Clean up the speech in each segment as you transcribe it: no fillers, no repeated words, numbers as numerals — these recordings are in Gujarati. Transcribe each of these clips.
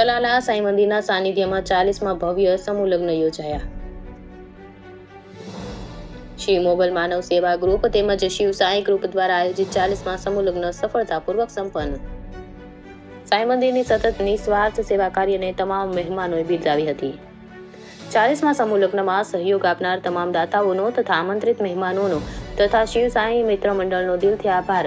ચલાલા સાંઈ મંદિરના સાનિધ્યમાં 40માં ભવ્ય સમૂહ લગ્ન યોજાયા। શ્રી મોગલ માનવ સેવા ગ્રુપ તેમજ શિવ સાંઈ ગ્રુપ દ્વારા આયોજિત 40માં સમૂહ લગ્ન સફળતાપૂર્વક સંપન્ન। સાંઈ મંદિરની સતત નિસ્વાર્થ સેવા કાર્યને તમામ મહેમાનોએ બિરદાવી હતી। 40માં સમૂહ લગ્નમાં સહયોગ આપનાર તમામ દાતાઓનો તથા આમંત્રિત મહેમાનોનો તથા શિવ સાંઈ મિત્ર મંડળનો દિલથી આભાર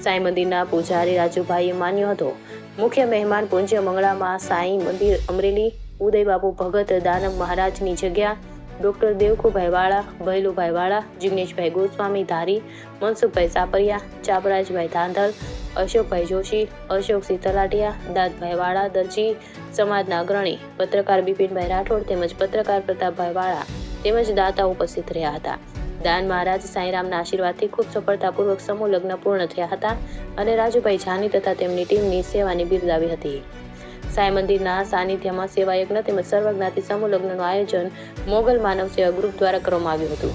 સાંઈ મંદિરના પૂજારી રાજુભાઈએ માન્યો હતો। મુખ્ય મહેમાન પૂજ્ય મંગળામાં સાંઈ મંદિર અમરેલી, ઉદયબાપુ ભગત દાનવ મહારાજની જગ્યા, ડોક્ટર દેવખુભાઈ વાળા, ભૈલુભાઈ વાળા, જિગ્નેશભાઈ ગોસ્વામી ધારી, મનસુખભાઈ સાપરિયા, ચાપરાજભાઈ ધાંધલ, અશોકભાઈ જોશી, અશોકસિંહ તલાટિયા, દાદભાઈ વાળા, દરજી સમાજના અગ્રણી પત્રકાર બિપિનભાઈ રાઠોડ તેમજ પત્રકાર પ્રતાપભાઈ વાળા તેમજ દાતા ઉપસ્થિત રહ્યા હતા। દાન મહારાજ સાંઈરામના આશીર્વાદથી ખૂબ સફળતાપૂર્વક સમૂહ લગ્ન પૂર્ણ થયા હતા અને રાજુભાઈ જાની તથા તેમની ટીમની સેવાની બિરદાવી હતી। સાંઈ મંદિરના સાનિધ્યમાં સેવાયજ્ઞ તેમજ સર્વજ્ઞાતિ સમૂહ લગ્નનું આયોજન મોગલ માનવ સેવા ગ્રુપ દ્વારા કરવામાં આવ્યું હતું।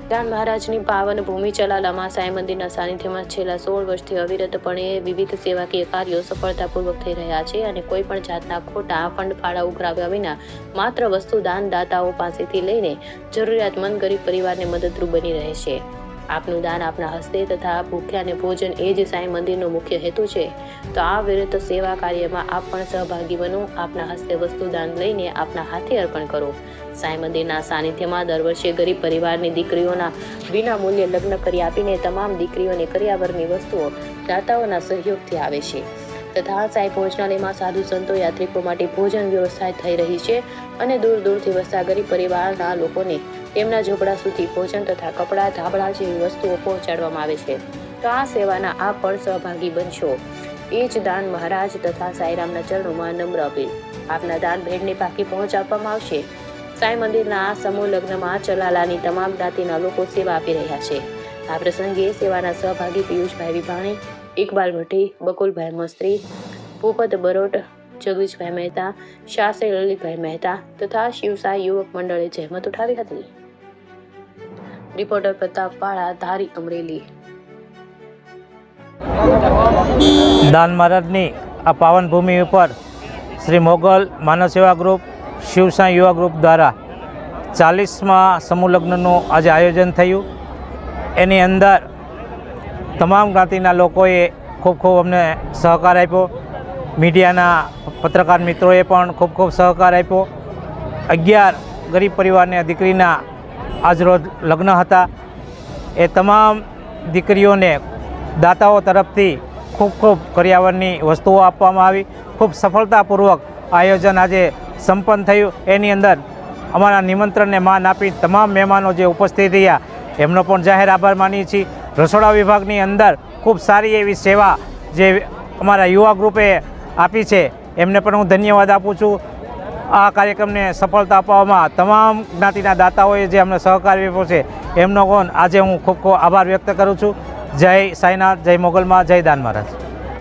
દાન મહારાજની પાવન ભૂમિ ચલાલામાં સાંઈ મંદિરના સાનિધ્યમાં છેલ્લા 16 વર્ષથી અવિરતપણે વિવિધ સેવાકીય કાર્યો સફળતાપૂર્વક થઈ રહ્યા છે અને કોઈ પણ જાતના ખોટા ફંડ ફાળા ઉઘરાવ્યા વિના માત્ર વસ્તુ દાન દાતાઓ પાસેથી લઈને જરૂરિયાતમંદ ગરીબ પરિવારને મદદરૂપ બની રહે છે। આપનું દાન આપના હસ્તે તથા ભૂખ્યાને ભોજન એ જ સાંઈ મંદિરનો મુખ્ય હેતુ છે। તો આ વિરત સેવા કાર્યમાં આપ પણ સહભાગી બનો। આપના હસ્તે વસ્તુ દાન લઈને આપના હાથે અર્પણ કરો। સાંઈ મંદિરના સાનિધ્યમાં દર વર્ષે ગરીબ પરિવારની દીકરીઓના વિના મૂલ્યે લગ્ન કરી આપીને તમામ દીકરીઓને કરિયાવરની વસ્તુઓ દાતાઓના સહયોગથી આવે છે તથા સાંઈ ભોજનાલયમાં સાધુ સંતો યાત્રિકો માટે ભોજન વ્યવસ્થા થઈ રહી છે અને દૂર દૂરથી વસતા ગરીબ પરિવારના લોકોને તેમના ઝૂંપડા સુધી ભોજન તથા કપડાં ધાબળા જેવી વસ્તુઓ પહોંચાડવામાં આવે છે। તો આ સેવાના આપ પણ સહભાગી બનશો એ જ દાન મહારાજ તથા સાંઈરામના ચરણોમાં નમ્ર અપીલ। આપના દાન ભેટને પાકી પહોંચ આપવામાં આવશે। સાંઈ મંદિરના આ સમૂહ લગ્નમાં ચલાલાની તમામ જ્ઞાતિના લોકો સેવા આપી રહ્યા છે। આ પ્રસંગે સેવાના સહભાગી પિયુષભાઈ વિભાણી, ઇકબાલ ભટ્ટી, બકુલભાઈ મસ્ત્રી, ભૂપત બરોટ, જગદીશભાઈ મહેતા, શાસ્ત્રી લલિતભાઈ મહેતા તથા શિવસાઈ યુવક મંડળે જહેમત ઉઠાવી હતી। રિપોર્ટર પ્રતાપ વાળા, ધારી, અમરેલી। દાન મહારાજની આ પાવન ભૂમિ ઉપર શ્રી મોગલ માનવ સેવા ગ્રુપ, શિવ સાંઈ યુવા ગ્રુપ દ્વારા 40માં સમૂહ લગ્નનું આજે આયોજન થયું। એની અંદર તમામ જ્ઞાતિના લોકોએ ખૂબ ખૂબ અમને સહકાર આપ્યો। મીડિયાના પત્રકાર મિત્રોએ પણ ખૂબ ખૂબ સહકાર આપ્યો। 11 ગરીબ પરિવારની દીકરીના આજરોજ લગ્ન હતા। એ તમામ દીકરીઓને દાતાઓ તરફથી ખૂબ ખૂબ કરિયાવરની વસ્તુઓ આપવામાં આવી। ખૂબ સફળતાપૂર્વક આયોજન આજે સંપન્ન થયું। એની અંદર અમારા નિમંત્રણને માન આપી તમામ મહેમાનો જે ઉપસ્થિત રહ્યા એમનો પણ જાહેર આભાર માનીએ છીએ। રસોડા વિભાગની અંદર ખૂબ સારી એવી સેવા જે અમારા યુવા ગ્રુપે આપી છે એમને પણ હું ધન્યવાદ આપું છું। આ કાર્યક્રમને સફળતા અપાવવામાં તમામ જ્ઞાતિના દાતાઓએ જે અમને સહકાર આપ્યો છે એમનો પણ આજે હું ખૂબ ખૂબ આભાર વ્યક્ત કરું છું। જય સાંઈનાથ, જય મોગલમાં, જય દાન મહારાજ।